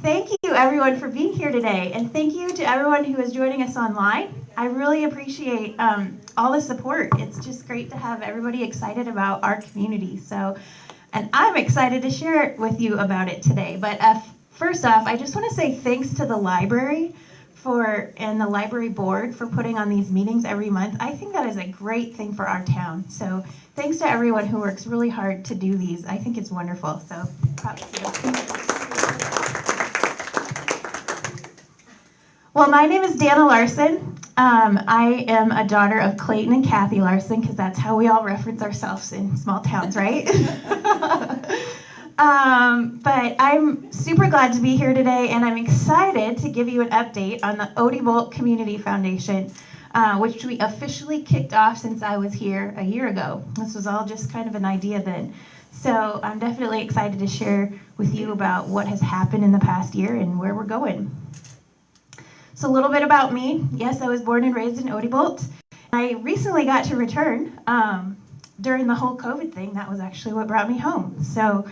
Thank you, everyone, for being here today, and thank you to everyone who is joining us online. I really appreciate all the support. It's just great to have everybody excited about our community. And I'm excited to share with you about it today. But first off, I just want to say thanks to the library and the library board for putting on these meetings every month. I think that is a great thing for our town. So thanks to everyone who works really hard to do these. I think it's wonderful. So props to you. Well, my name is Danna Larson. I am a daughter of Clayton and Kathy Larson, because that's how we all reference ourselves in small towns, right? But I'm super glad to be here today, and I'm excited to give you an update on the Odebolt Community Foundation, which we officially kicked off since I was here a year ago. This was all just kind of an idea then. So I'm definitely excited to share with you about what has happened in the past year and where we're going. So a little bit about me. Yes, I was born and raised in Odebolt. I recently got to return during the whole COVID thing. That was actually what brought me home. So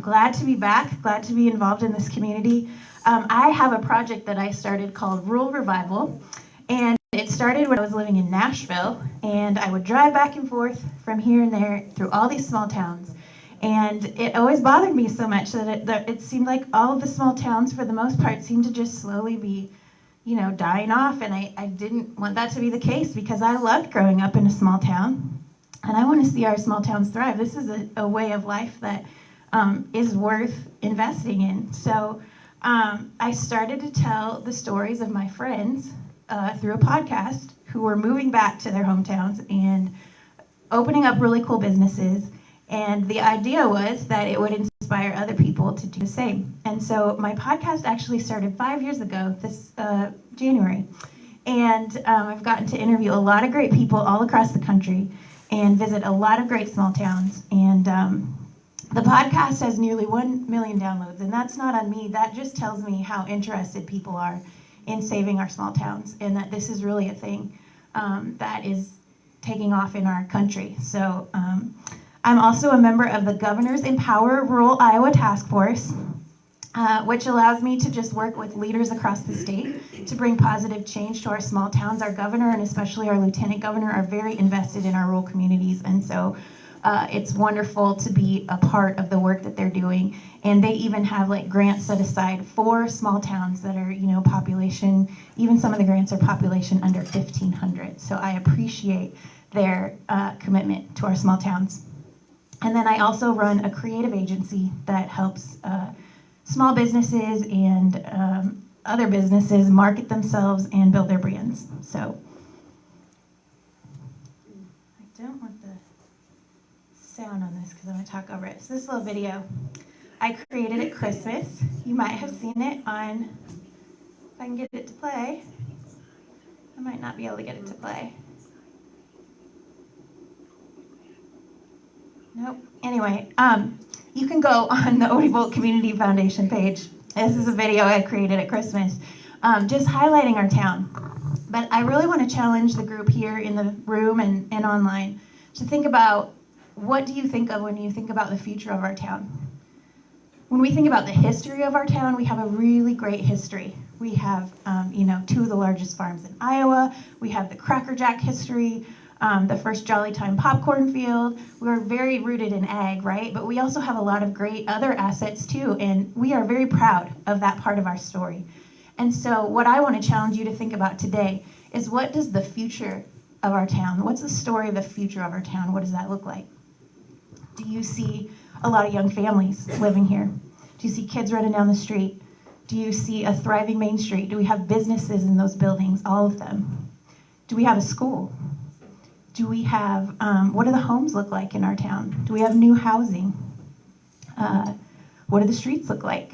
glad to be back, glad to be involved in this community. I have a project that I started called Rural Revival, and it started when I was living in Nashville, and I would drive back and forth from here and there through all these small towns. And it always bothered me so much that it seemed like all of the small towns, for the most part, seemed to just slowly be dying off, and I didn't want that to be the case, because I loved growing up in a small town, and I want to see our small towns thrive. This is a way of life that is worth investing in. So I started to tell the stories of my friends through a podcast who were moving back to their hometowns and opening up really cool businesses, and the idea was that it would inspire other people to do the same. And so my podcast actually started 5 years ago, this January. And I've gotten to interview a lot of great people all across the country and visit a lot of great small towns. And the podcast has nearly 1 million downloads, and that's not on me. That just tells me how interested people are in saving our small towns, and that this is really a thing that is taking off in our country. So I'm also a member of the Governor's Empower Rural Iowa Task Force, which allows me to just work with leaders across the state to bring positive change to our small towns. Our governor, and especially our lieutenant governor, are very invested in our rural communities, and so it's wonderful to be a part of the work that they're doing. And they even have grants set aside for small towns that are, population, even some of the grants are population under 1,500. So I appreciate their commitment to our small towns. And then I also run a creative agency that helps small businesses and other businesses market themselves and build their brands. So I don't want the sound on this because I'm going to talk over it. So this little video I created at Christmas. You might have seen it on, if I can get it to play. I might not be able to get it to play. Nope. Anyway, you can go on the Odebolt Community Foundation page. This is a video I created at Christmas, just highlighting our town. But I really want to challenge the group here in the room and online to think about, what do you think of when you think about the future of our town? When we think about the history of our town, we have a really great history. We have, 2 of the largest farms in Iowa. We have the Cracker Jack history. The first Jolly Time popcorn field. We're very rooted in ag, right? But we also have a lot of great other assets too, and we are very proud of that part of our story. And so what I want to challenge you to think about today is, what does the future of our town, what's the story of the future of our town? What does that look like? Do you see a lot of young families living here? Do you see kids running down the street? Do you see a thriving Main Street? Do we have businesses in those buildings, all of them? Do we have a school? Do we have, what do the homes look like in our town? Do we have new housing? What do the streets look like?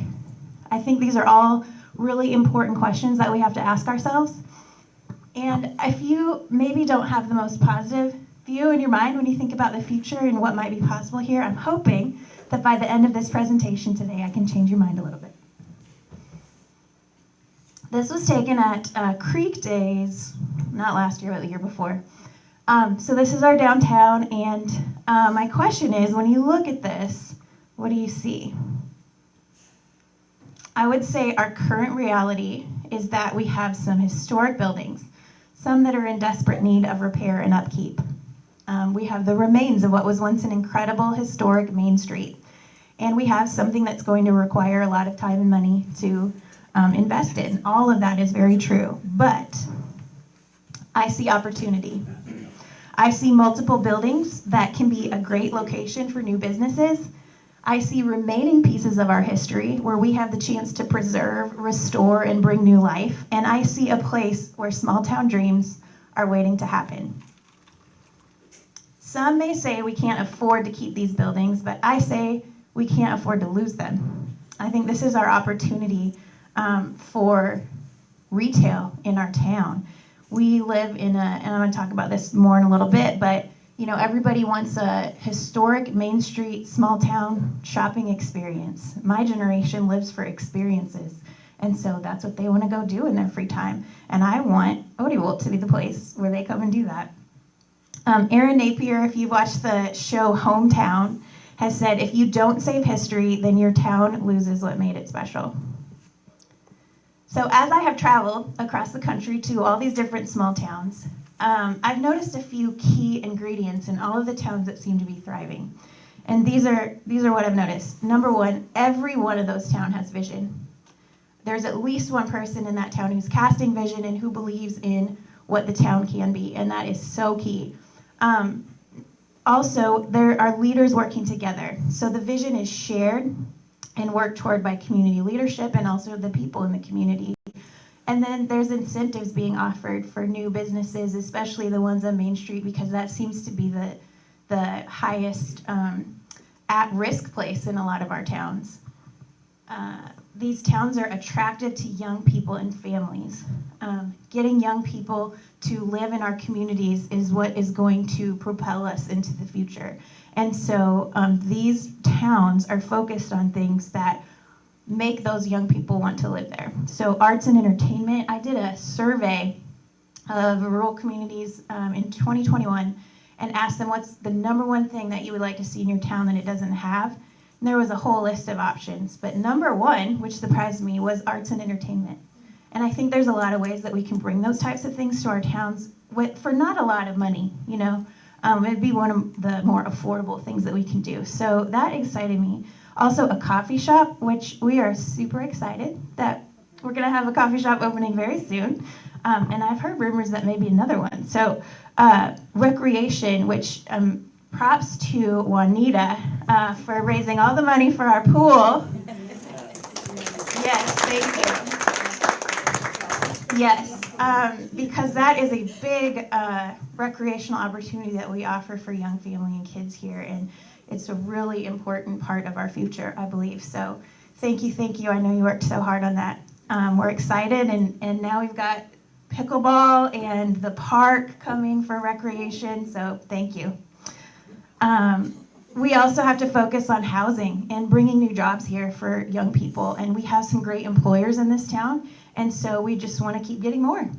I think these are all really important questions that we have to ask ourselves. And if you maybe don't have the most positive view in your mind when you think about the future and what might be possible here, I'm hoping that by the end of this presentation today, I can change your mind a little bit. This was taken at Creek Days, not last year, but the year before. So this is our downtown, and my question is, when you look at this, what do you see? I would say our current reality is that we have some historic buildings, some that are in desperate need of repair and upkeep. We have the remains of what was once an incredible historic Main Street. And we have something that's going to require a lot of time and money to invest in. All of that is very true. But I see opportunity. I see multiple buildings that can be a great location for new businesses. I see remaining pieces of our history where we have the chance to preserve, restore, and bring new life. And I see a place where small town dreams are waiting to happen. Some may say we can't afford to keep these buildings, but I say we can't afford to lose them. I think this is our opportunity for retail in our town. We live in and I'm going to talk about this more in a little bit, but everybody wants a historic Main Street, small town shopping experience. My generation lives for experiences, and so that's what they want to go do in their free time. And I want Odebolt to be the place where they come and do that. Aaron Napier, if you've watched the show Hometown, has said, if you don't save history, then your town loses what made it special. So as I have traveled across the country to all these different small towns, I've noticed a few key ingredients in all of the towns that seem to be thriving. And these are what I've noticed. Number one, every one of those towns has vision. There's at least one person in that town who's casting vision and who believes in what the town can be, and that is so key. Also, there are leaders working together. So the vision is shared and worked toward by community leadership and also the people in the community. And then there's incentives being offered for new businesses, especially the ones on Main Street, because that seems to be the highest at-risk place in a lot of our towns. These towns are attractive to young people and families. Getting young people to live in our communities is what is going to propel us into the future. And so these towns are focused on things that make those young people want to live there. So arts and entertainment, I did a survey of rural communities in 2021 and asked them what's the number one thing that you would like to see in your town that it doesn't have. And there was a whole list of options, but number one, which surprised me, was arts and entertainment. And I think there's a lot of ways that we can bring those types of things to our towns for not a lot of money, It'd be one of the more affordable things that we can do. So that excited me. Also a coffee shop, which we are super excited that we're gonna have a coffee shop opening very soon. And I've heard rumors that maybe another one. So recreation, which props to Juanita for raising all the money for our pool. Yes, thank you. Yes, because that is a big recreational opportunity that we offer for young family and kids here, and it's a really important part of our future, I believe. So thank you. I know you worked so hard on that. We're excited, and now we've got pickleball and the park coming for recreation, so thank you. We also have to focus on housing and bringing new jobs here for young people, and we have some great employers in this town, and so we just want to keep getting more.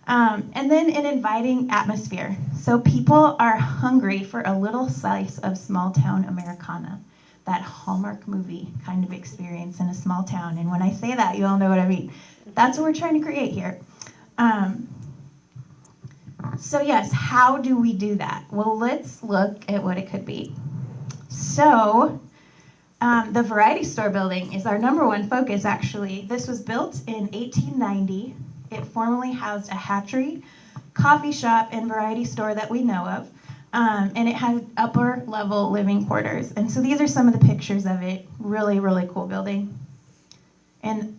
And then an inviting atmosphere. So people are hungry for a little slice of small town Americana, that Hallmark movie kind of experience in a small town. And when I say that, you all know what I mean. That's what we're trying to create here. So yes, how do we do that? Well, let's look at what it could be. So the Variety Store building is our number one focus, actually. This was built in 1890. It formerly housed a hatchery, coffee shop, and variety store that we know of. And it had upper level living quarters. And so these are some of the pictures of it. Really, really cool building. And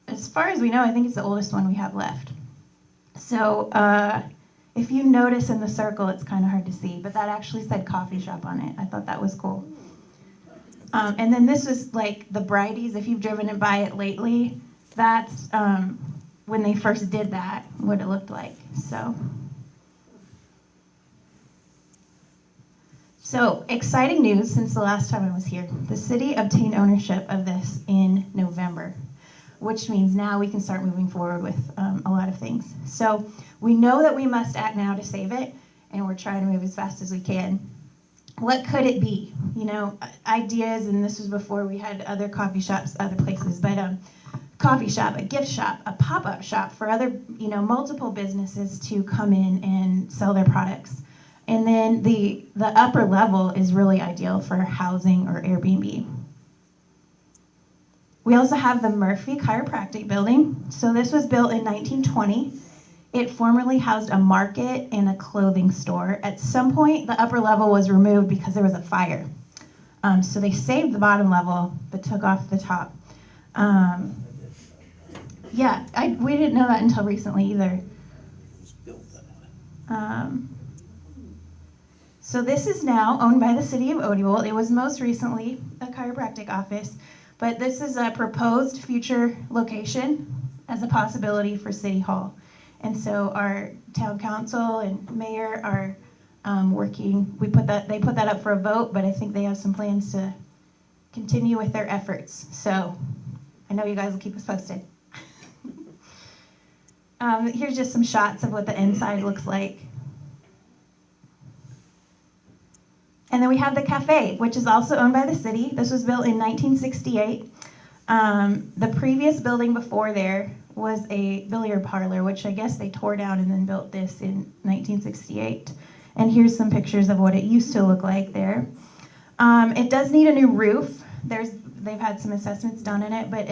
as far as we know, I think it's the oldest one we have left. So if you notice in the circle, it's kind of hard to see, but that actually said coffee shop on it. I thought that was cool. And then this was like the Brighties. If you've driven by it lately, that's when they first did that, what it looked like. So exciting news since the last time I was here. The city obtained ownership of this in November, which means now we can start moving forward with a lot of things. So we know that we must act now to save it, and we're trying to move as fast as we can. What could it be? Ideas, and this was before we had other coffee shops, other places, but coffee shop, a gift shop, a pop-up shop for other, multiple businesses to come in and sell their products. And then the upper level is really ideal for housing or Airbnb. We also have the Murphy Chiropractic Building. So this was built in 1920. It formerly housed a market and a clothing store. At some point, the upper level was removed because there was a fire. So they saved the bottom level, but took off the top. We didn't know that until recently either. So this is now owned by the city of Odebolt. It was most recently a chiropractic office, but this is a proposed future location as a possibility for City Hall. And so our town council and mayor are working. They put that up for a vote, but I think they have some plans to continue with their efforts. So I know you guys will keep us posted. Here's just some shots of what the inside looks like. And then we have the cafe, which is also owned by the city. This was built in 1968. The previous building before there was a billiard parlor, which I guess they tore down and then built this in 1968. And here's some pictures of what it used to look like there. It does need a new roof. They've had some assessments done in it, but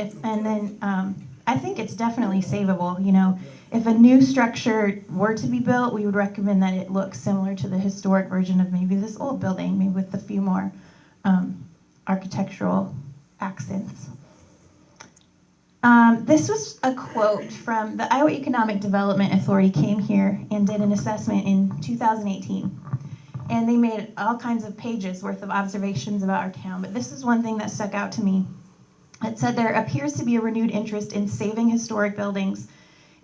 I think it's definitely savable. If a new structure were to be built, we would recommend that it looks similar to the historic version of maybe this old building, maybe with a few more architectural accents. This was a quote from the Iowa Economic Development Authority came here and did an assessment in 2018. And they made all kinds of pages worth of observations about our town. But this is one thing that stuck out to me. It said there appears to be a renewed interest in saving historic buildings.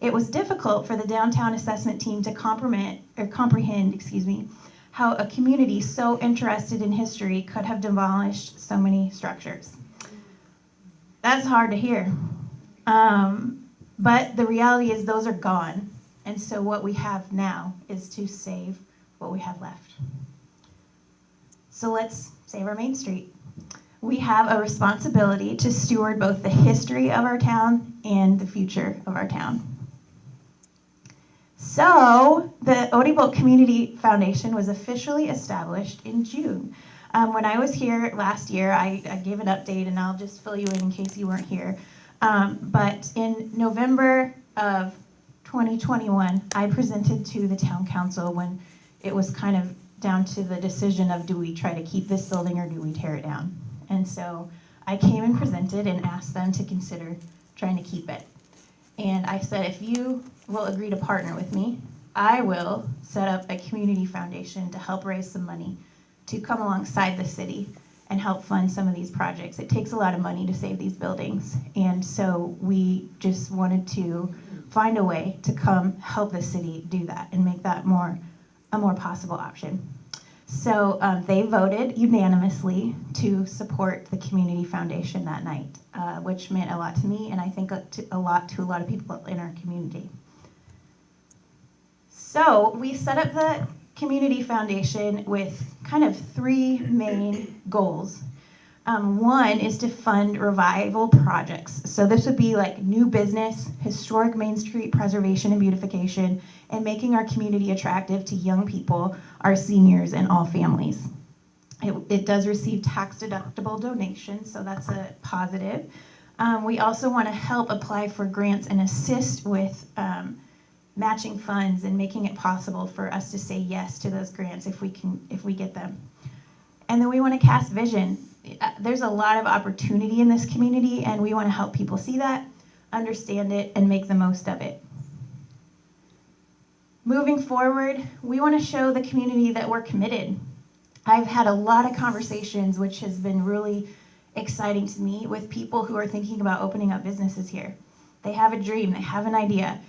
It was difficult for the downtown assessment team to comprehend, how a community so interested in history could have demolished so many structures. That's hard to hear. But the reality is those are gone. And so what we have now is to save what we have left. So let's save our Main Street. We have a responsibility to steward both the history of our town and the future of our town. So the Odebolt Community Foundation was officially established in June. When I was here last year, I gave an update, and I'll just fill you in case you weren't here. But in November of 2021, I presented to the town council when it was kind of down to the decision of do we try to keep this building or do we tear it down? And so I came and presented and asked them to consider trying to keep it. And I said, if you will agree to partner with me, I will set up a community foundation to help raise some money to come alongside the city and help fund some of these projects. It takes a lot of money to save these buildings. And so we just wanted to find a way to come help the city do that and make that a more possible option. So they voted unanimously to support the community foundation that night, which meant a lot to me, and I think a lot to a lot of people in our community. So we set up the community foundation with kind of three main goals. One is to fund revival projects. So this would be like new business, historic Main Street preservation and beautification, and making our community attractive to young people, our seniors, and all families. It does receive tax-deductible donations, so that's a positive. We also want to help apply for grants and assist with matching funds and making it possible for us to say yes to those grants if we get them. And then we want to cast vision. There's a lot of opportunity in this community, and we want to help people see that, understand it, and make the most of it. Moving forward, we want to show the community that we're committed. I've had a lot of conversations, which has been really exciting to me, with people who are thinking about opening up businesses here. They have a dream, they have an idea,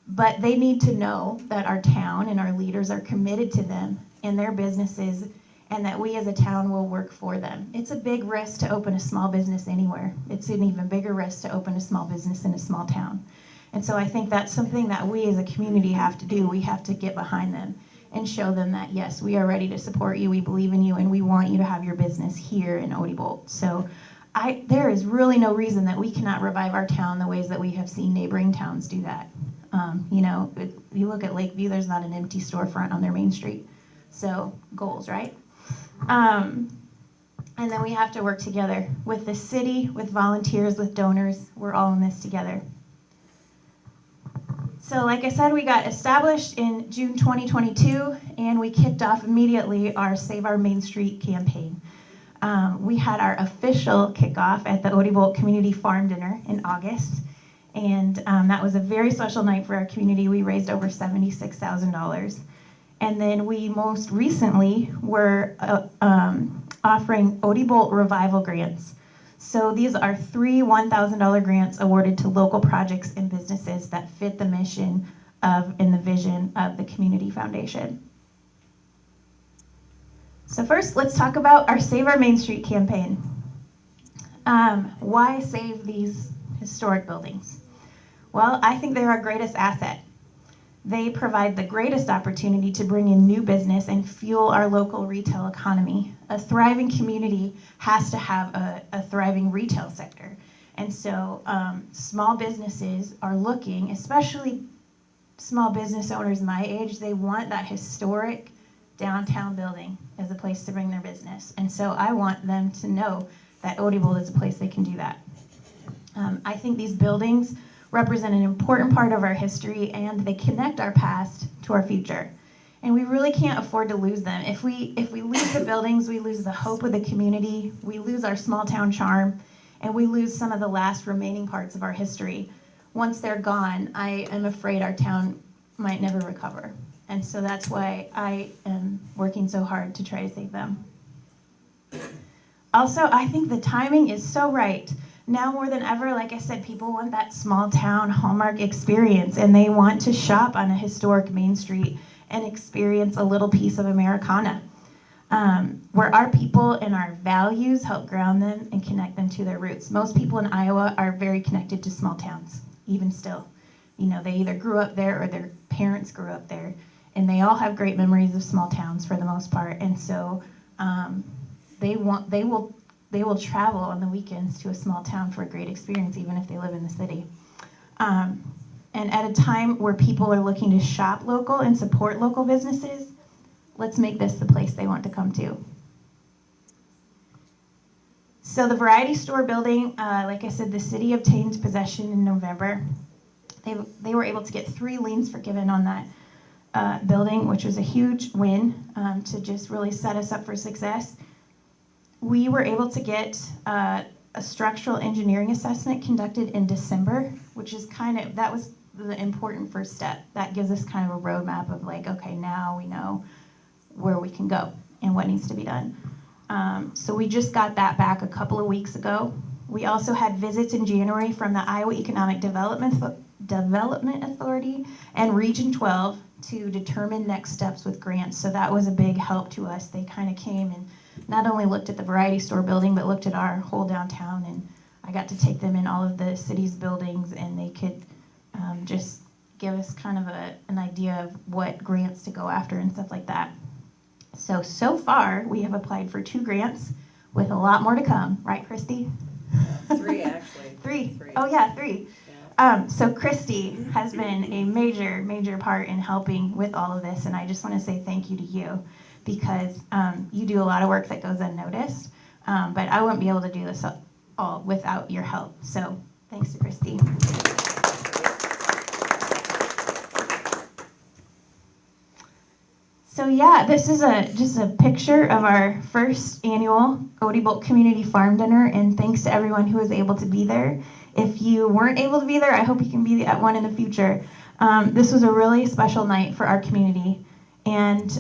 but they need to know that our town and our leaders are committed to them and their businesses, and that we as a town will work for them. It's a big risk to open a small business anywhere. It's an even bigger risk to open a small business in a small town. And so I think that's something that we as a community have to do. We have to get behind them and show them that, yes, we are ready to support you, we believe in you, and we want you to have your business here in Odebolt. So there is really no reason that we cannot revive our town the ways that we have seen neighboring towns do that. If you look at Lakeview, there's not an empty storefront on their main street. So goals, right? And then we have to work together with the city, with volunteers, with donors. We're all in this together. So like I said, we got established in June 2022, and we kicked off immediately our Save Our Main Street campaign. We had our official kickoff at the Odebolt Community Farm Dinner in August, and that was a very special night for our community. We raised over $76,000. And then we most recently were offering Odebolt Revival Grants. So these are 3 $1,000 grants awarded to local projects and businesses that fit the mission and the vision of the Community Foundation. So first, let's talk about our Save Our Main Street campaign. Why save these historic buildings? Well, I think they're our greatest asset. They provide the greatest opportunity to bring in new business and fuel our local retail economy. A thriving community has to have a thriving retail sector. And so small businesses are looking, especially small business owners my age, they want that historic downtown building as a place to bring their business. And so I want them to know that Odebolt is a place they can do that. I think these buildings represent an important part of our history, and they connect our past to our future. And we really can't afford to lose them. If we lose the buildings, we lose the hope of the community, we lose our small town charm, and we lose some of the last remaining parts of our history. Once they're gone, I am afraid our town might never recover. And so that's why I am working so hard to try to save them. Also, I think the timing is so right. Now more than ever, like I said, people want that small town hallmark experience, and they want to shop on a historic main street and experience a little piece of Americana, where our people and our values help ground them and connect them to their roots. Most people in Iowa are very connected to small towns, even still. They either grew up there or their parents grew up there, and they all have great memories of small towns for the most part. And so they will travel on the weekends to a small town for a great experience, even if they live in the city. And at a time where people are looking to shop local and support local businesses, let's make this the place they want to come to. So the Variety Store building, like I said, the city obtained possession in November. They were able to get 3 liens forgiven on that building, which was a huge win to just really set us up for success. We were able to get a structural engineering assessment conducted in December, which is that was the important first step. That gives us kind of a roadmap of like, okay, now we know where we can go and what needs to be done. So we just got that back a couple of weeks ago. We also had visits in January from the Iowa Economic Development Authority and Region 12 to determine next steps with grants. So that was a big help to us. They kind of came and not only looked at the Variety Store building, but looked at our whole downtown, and I got to take them in all of the city's buildings, and they could just give us kind of an idea of what grants to go after and stuff like that. So far, we have applied for 2 grants with a lot more to come. Right, Christy? 3, actually. 3. Oh, yeah, 3. Yeah. So Christy has been a major, major part in helping with all of this, and I just want to say thank you to you, because you do a lot of work that goes unnoticed, but I wouldn't be able to do this all without your help. So thanks to Christy. So yeah, this is just a picture of our first annual Odebolt Community Farm Dinner, and thanks to everyone who was able to be there. If you weren't able to be there, I hope you can be at one in the future. This was a really special night for our community. And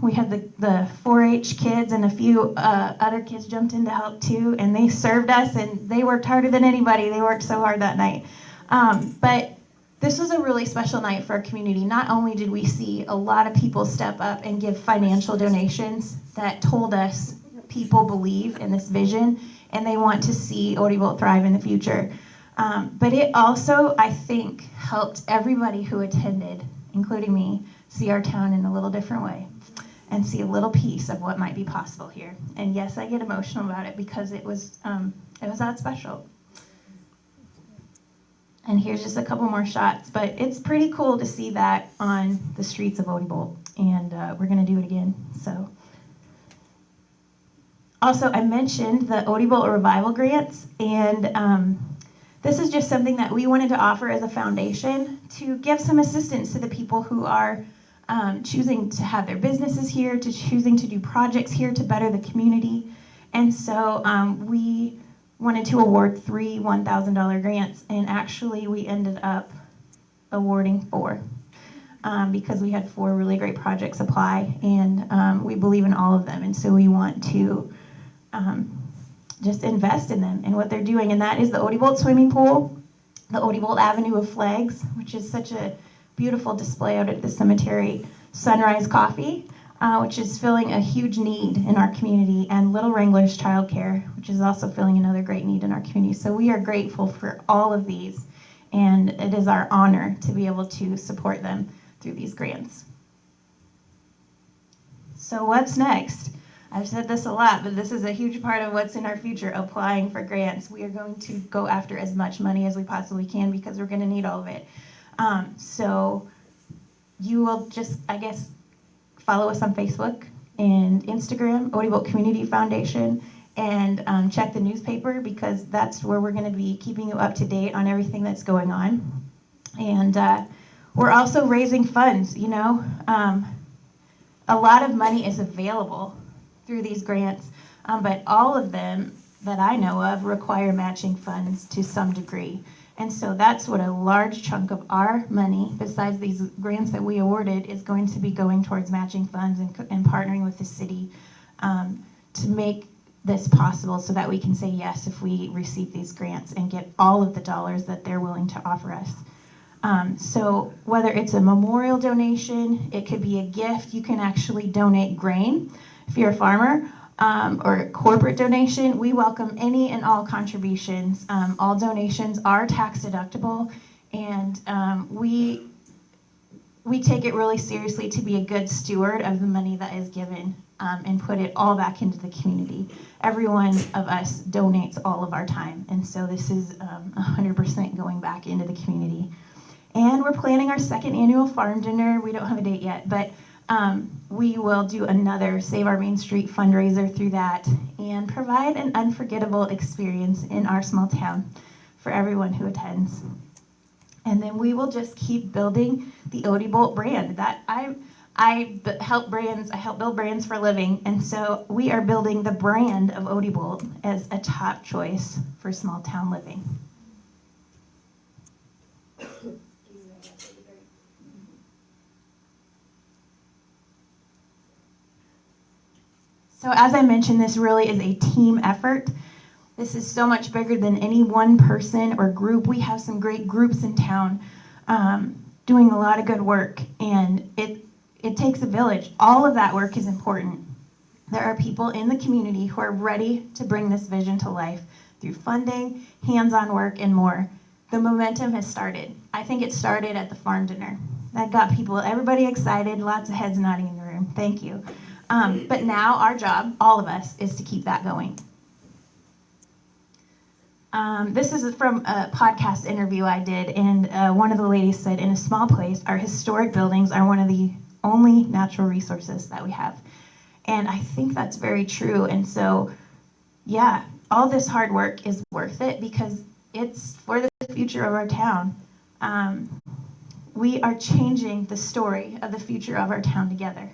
we had the 4-H kids, and a few other kids jumped in to help too, and they served us, and they worked harder than anybody. They worked so hard that night. But this was a really special night for our community. Not only did we see a lot of people step up and give financial donations that told us people believe in this vision, and they want to see Odebolt thrive in the future. But it also, I think, helped everybody who attended, including me, see our town in a little different way and see a little piece of what might be possible here. And yes, I get emotional about it because it was It was that special. And here's just a couple more shots, but it's pretty cool to see that on the streets of Odebolt, and we're going to do it again. So, also, I mentioned the Odebolt Revival Grants, and this is just something that we wanted to offer as a foundation to give some assistance to the people who are choosing to have their businesses here, to choosing to do projects here to better the community. And so we wanted to award 3 $1,000 grants, and actually we ended up awarding 4 because we had 4 really great projects apply, and we believe in all of them, and so we want to just invest in them and what they're doing, and that is the Odebolt swimming pool, the Odebolt Avenue of Flags, which is such a beautiful display out at the cemetery, Sunrise Coffee, which is filling a huge need in our community, and Little Wranglers Childcare, which is also filling another great need in our community. So we are grateful for all of these, and it is our honor to be able to support them through these grants. So what's next? I've said this a lot, but this is a huge part of what's in our future, applying for grants. We are going to go after as much money as we possibly can because we're going to need all of it. So you will just, I guess, follow us on Facebook and Instagram, Odebolt Community Foundation, and check the newspaper because that's where we're going to be keeping you up to date on everything that's going on. And we're also raising funds, you know. A lot of money is available through these grants, but all of them that I know of require matching funds to some degree. And so that's what a large chunk of our money, besides these grants that we awarded, is going to be going towards matching funds and partnering with the city to make this possible so that we can say yes if we receive these grants and get all of the dollars that they're willing to offer us. So whether it's a memorial donation, it could be a gift. You can actually donate grain if you're a farmer, or a corporate donation. We welcome any and all contributions. All donations are tax deductible, and we take it really seriously to be a good steward of the money that is given and put it all back into the community. Every one of us donates all of our time, and so this is 100% going back into the community. And we're planning our 2nd annual farm dinner. We don't have a date yet, but we will do another Save Our Main Street fundraiser through that and provide an unforgettable experience in our small town for everyone who attends. And then we will just keep building the Odebolt brand. That I help build brands for a living, and so we are building the brand of Odebolt as a top choice for small town living. So as I mentioned, this really is a team effort. This is so much bigger than any one person or group. We have some great groups in town doing a lot of good work, and it takes a village. All of that work is important. There are people in the community who are ready to bring this vision to life through funding, hands-on work, and more. The momentum has started. I think it started at the farm dinner. That got everybody excited, lots of heads nodding in the room. Thank you. But now our job, all of us, is to keep that going. This is from a podcast interview I did, and one of the ladies said, in a small place, our historic buildings are one of the only natural resources that we have. And I think that's very true. And so, yeah, all this hard work is worth it because it's for the future of our town. We are changing the story of the future of our town together.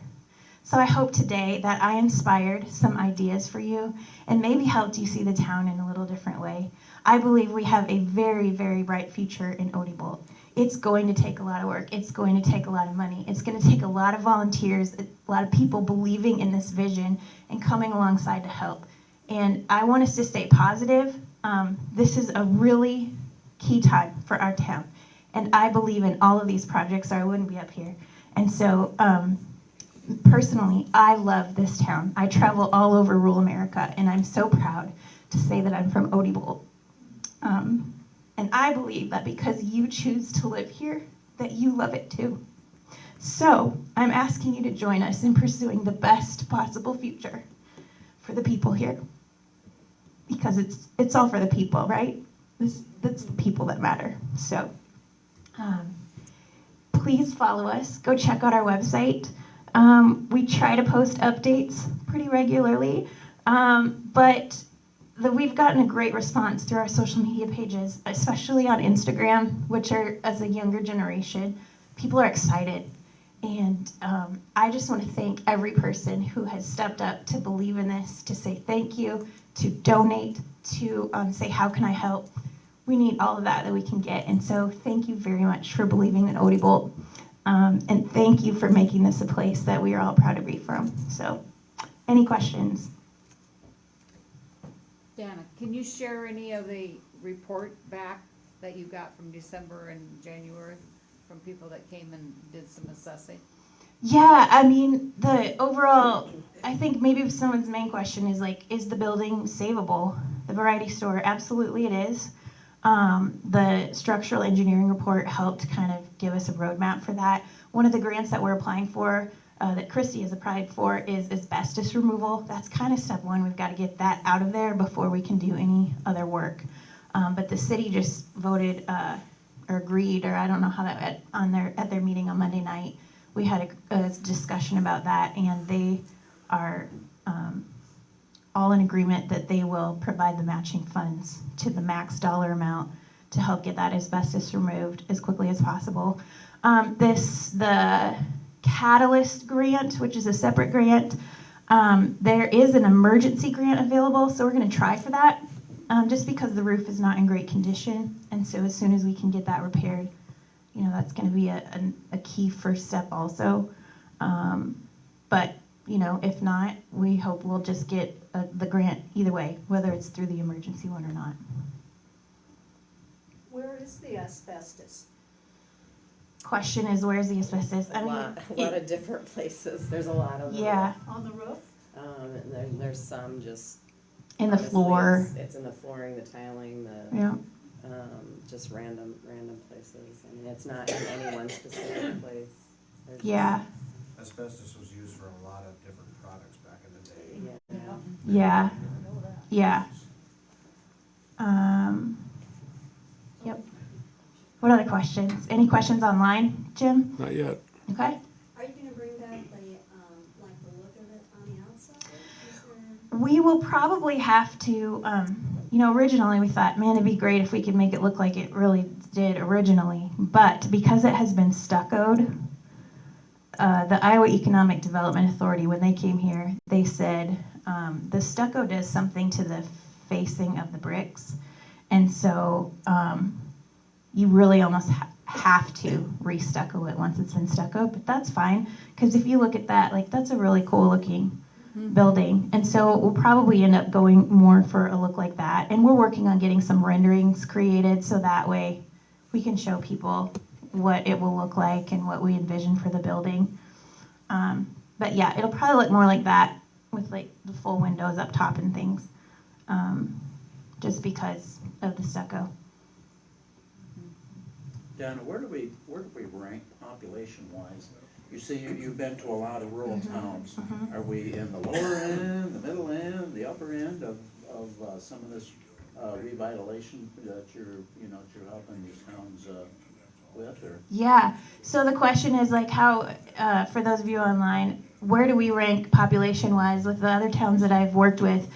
So I hope today that I inspired some ideas for you and maybe helped you see the town in a little different way. I believe we have a very, very bright future in Odebolt. It's going to take a lot of work. It's going to take a lot of money. It's going to take a lot of volunteers, a lot of people believing in this vision and coming alongside to help. And I want us to stay positive. This is a really key time for our town. And I believe in all of these projects or I wouldn't be up here. And so, personally, I love this town. I travel all over rural America, and I'm so proud to say that I'm from Odebolt. And I believe that because you choose to live here, that you love it too. So I'm asking you to join us in pursuing the best possible future for the people here. because it's all for the people, right? That's the people that matter. So please follow us. Go check out our website. We try to post updates pretty regularly, but we've gotten a great response through our social media pages, especially on Instagram, which are, as a younger generation, people are excited. And I just want to thank every person who has stepped up to believe in this, to say thank you, to donate, to say, how can I help? We need all of that we can get. And so thank you very much for believing in Odebolt. And thank you for making this a place that we are all proud to be from. So any questions? Danna, can you share any of the report back that you got from December and January from people that came and did some assessing? Yeah, I mean, the overall, I think maybe someone's main question is like, is the building savable? The variety store, absolutely it is. The structural engineering report helped kind of give us a roadmap for that. One of the grants that we're applying for, that Christy has applied for, is asbestos removal. That's kind of step one. We've got to get that out of there before we can do any other work. But the city just voted or agreed, or I don't know how that at their meeting on Monday night. We had a discussion about that, and they are all in agreement that they will provide the matching funds to the max dollar amount to help get that asbestos removed as quickly as possible. The Catalyst grant, which is a separate grant, there is an emergency grant available, so we're going to try for that, just because the roof is not in great condition, and so as soon as we can get that repaired, you know, that's going to be a key first step also. But you know, if not, we hope we'll just get the grant either way, whether it's through the emergency one or not. Where is the asbestos? Question is, where's the asbestos? I mean, A lot of different places. There's a lot of them. Yeah, On the roof? And there's some just in the honestly, floor. It's in the flooring, the tiling, Yeah. just random places. I mean, it's not in any one specific place. There's Yeah. Asbestos was used for a lot of different products back in the day. Yeah. I know that. Yeah. Yep. What other questions? Any questions online, Jim? Not yet. Okay. Are you gonna bring back the, like the look of it on the outside? Is there... We will probably have to, you know, originally we thought, man, it'd be great if we could make it look like it really did originally. But because it has been stuccoed, the Iowa Economic Development Authority, when they came here, they said the stucco does something to the facing of the bricks. And so you really almost have to re-stucco it once it's been stucco, but that's fine, because if you look at that, like, that's a really cool looking building. And so we'll probably end up going more for a look like that. And we're working on getting some renderings created so that way we can show people what it will look like and what we envision for the building. But yeah, it'll probably look more like that with like the full windows up top and things, just because of the stucco. Danna, where do we rank population-wise? You see, you've been to a lot of rural towns. Are we in the lower end, the middle end, the upper end of some of this revitalization that you're helping these towns with? Or? Yeah. So the question is like, how, for those of you online, where do we rank population-wise with the other towns that I've worked with?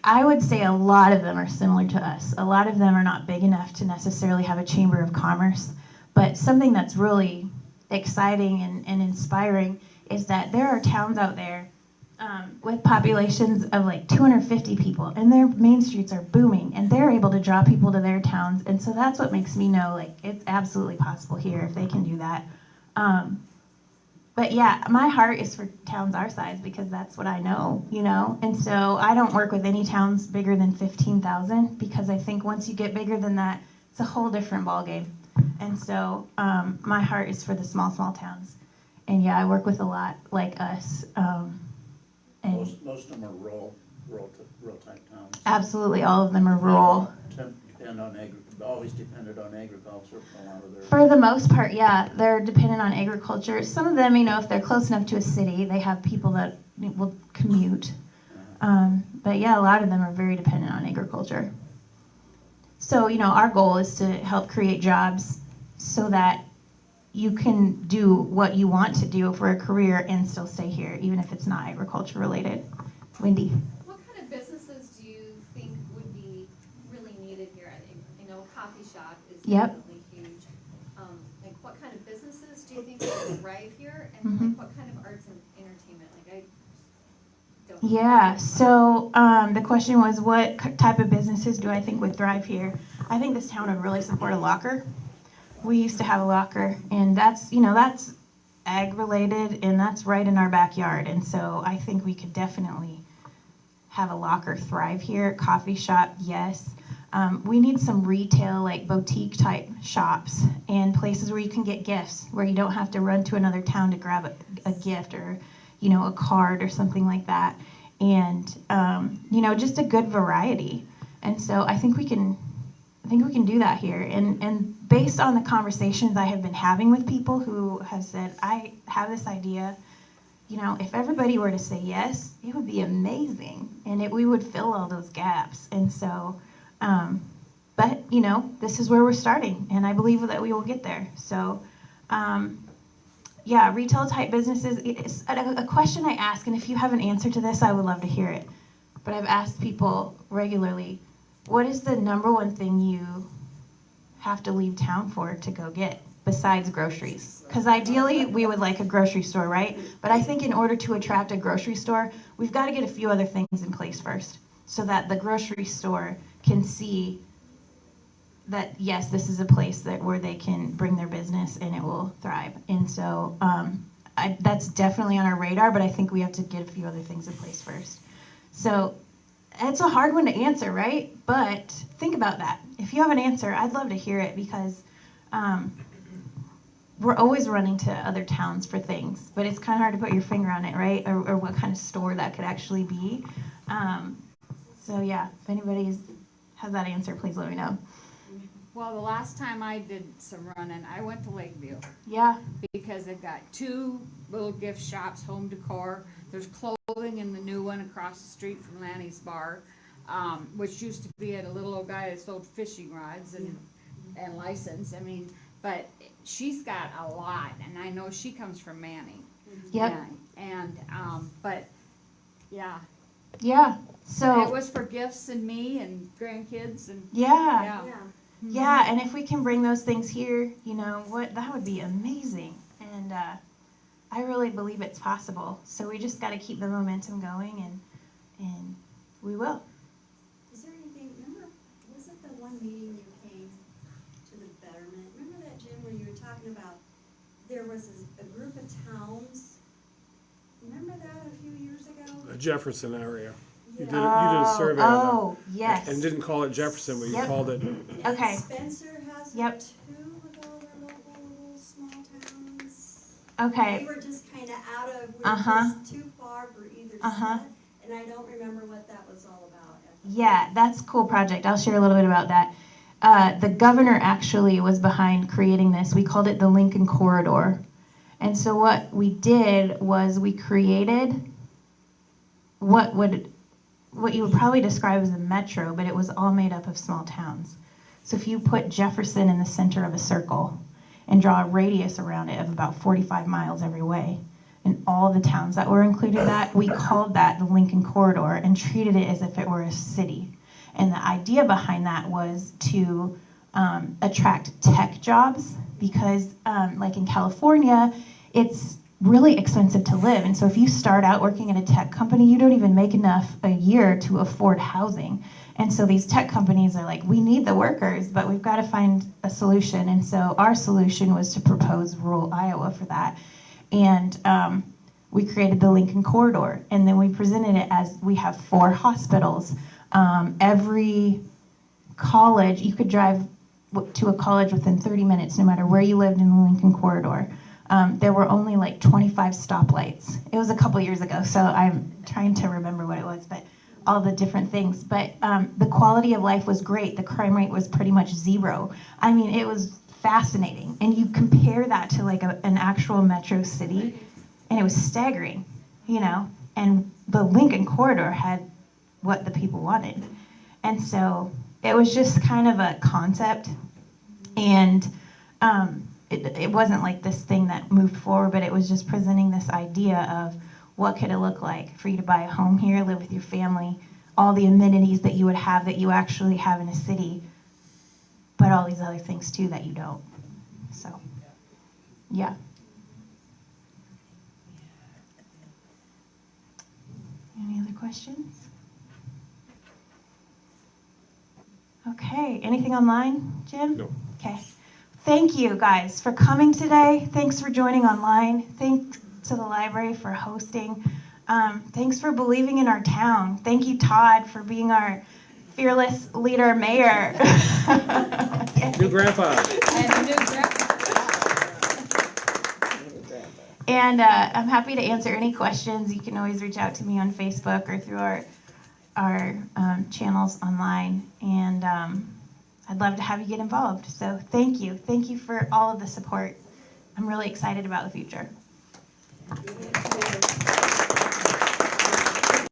I would say a lot of them are similar to us. A lot of them are not big enough to necessarily have a chamber of commerce. But something that's really exciting and inspiring is that there are towns out there with populations of like 250 people, and their main streets are booming, and they're able to draw people to their towns. And so that's what makes me know like it's absolutely possible here if they can do that. But yeah, my heart is for towns our size because that's what I know, you know? And so I don't work with any towns bigger than 15,000 because I think once you get bigger than that, it's a whole different ballgame. And so my heart is for the small towns. And yeah, I work with a lot like us. And Most of them are rural type towns. absolutely, all of them are rural. Always depended on agriculture for a lot of their... For the most part, yeah, they're dependent on agriculture. Some of them, you know, if they're close enough to a city, they have people that will commute. But yeah, a lot of them are very dependent on agriculture. So, our goal is to help create jobs so that you can do what you want to do for a career and still stay here, even if it's not agriculture related. Wendy? What kind of businesses do you think would be really needed here? I know coffee shop is Yep. definitely huge. Like what kind of businesses do you think would thrive here? And like what kind of arts and entertainment? Like I don't know. Yeah, so the question was, what type of businesses do I think would thrive here? I think this town would really support a locker. We used to have a locker, and that's ag related, and that's right in our backyard. And so I think we could definitely have a locker thrive here. Coffee shop, yes. We need some retail, like boutique type shops and places where you can get gifts, where you don't have to run to another town to grab a gift or, a card or something like that. And, just a good variety. And so I think we can do that here. And based on the conversations I have been having with people who have said, I have this idea, if everybody were to say yes, it would be amazing. And we would fill all those gaps. And so, but, this is where we're starting. And I believe that we will get there. So, yeah, retail type businesses, it's a question I ask, and if you have an answer to this, I would love to hear it. But I've asked people regularly, what is the number one thing you have to leave town for to go get besides groceries? Because ideally we would like a grocery store, right? But I think in order to attract a grocery store, we've got to get a few other things in place first so that the grocery store can see that, yes, this is a place where they can bring their business and it will thrive. And so that's definitely on our radar, but I think we have to get a few other things in place first. So it's a hard one to answer, right? But think about that. If you have an answer, I'd love to hear it, because we're always running to other towns for things, but it's kind of hard to put your finger on it, right? Or what kind of store that could actually be. So yeah, if anybody has that answer, please let me know. Well, the last time I did some running, I went to Lakeview Yeah. because they've got 2 little gift shops, home decor. There's clothing in the new one across the street from Lanny's Bar, which used to be at a little old guy that sold fishing rods and license. I mean, but she's got a lot, and I know she comes from Manning. Yep. But yeah. Yeah. So It was for gifts and me and grandkids and yeah. Yeah. Yeah, and if we can bring those things here, that would be amazing. And I really believe it's possible. So we just got to keep the momentum going, and we will. Is there anything, was it the one meeting you came to the Betterment? Remember that, Jim, where you were talking about there was a group of towns? Remember that a few years ago? The Jefferson area. You did Oh, a survey yes. and didn't call it Jefferson, but you Yep. called it. Okay. Spencer has Yep. it too, with all their local little small towns. Okay. We were just kind of out of, we Uh-huh. were just too far for either Uh-huh. side, and I don't remember what that was all about. Yeah, that's a cool project. I'll share a little bit about that. The governor actually was behind creating this. We called it the Lincoln Corridor. And so what we did was we created what you would probably describe as a metro, but it was all made up of small towns. So if you put Jefferson in the center of a circle and draw a radius around it of about 45 miles every way, and all the towns that were included we called that the Lincoln Corridor and treated it as if it were a city. And the idea behind that was to attract tech jobs, because like in California, it's really expensive to live. And so if you start out working at a tech company, you don't even make enough a year to afford housing. And so these tech companies are like, we need the workers, but we've got to find a solution. And so our solution was to propose rural Iowa for that. And we created the Lincoln Corridor. And then we presented it as, we have 4 hospitals. Every college, you could drive to a college within 30 minutes, no matter where you lived in the Lincoln Corridor. There were only like 25 stoplights. It was a couple years ago, so I'm trying to remember what it was, but all the different things. But the quality of life was great. The crime rate was pretty much 0. I mean, it was fascinating. And you compare that to like an actual metro city, and it was staggering, And the Lincoln Corridor had what the people wanted. And so it was just kind of a concept, and it wasn't like this thing that moved forward, but it was just presenting this idea of what could it look like for you to buy a home here, live with your family, all the amenities that you would have that you actually have in a city, but all these other things too that you don't. So, yeah. Any other questions? Okay, anything online, Jim? No. Okay. Thank you guys for coming today. Thanks for joining online. Thanks to the library for hosting. Thanks for believing in our town. Thank you, Todd, for being our fearless leader mayor. New grandpa. And a new grandpa. And I'm happy to answer any questions. You can always reach out to me on Facebook or through our channels online. And I'd love to have you get involved. So thank you. Thank you for all of the support. I'm really excited about the future.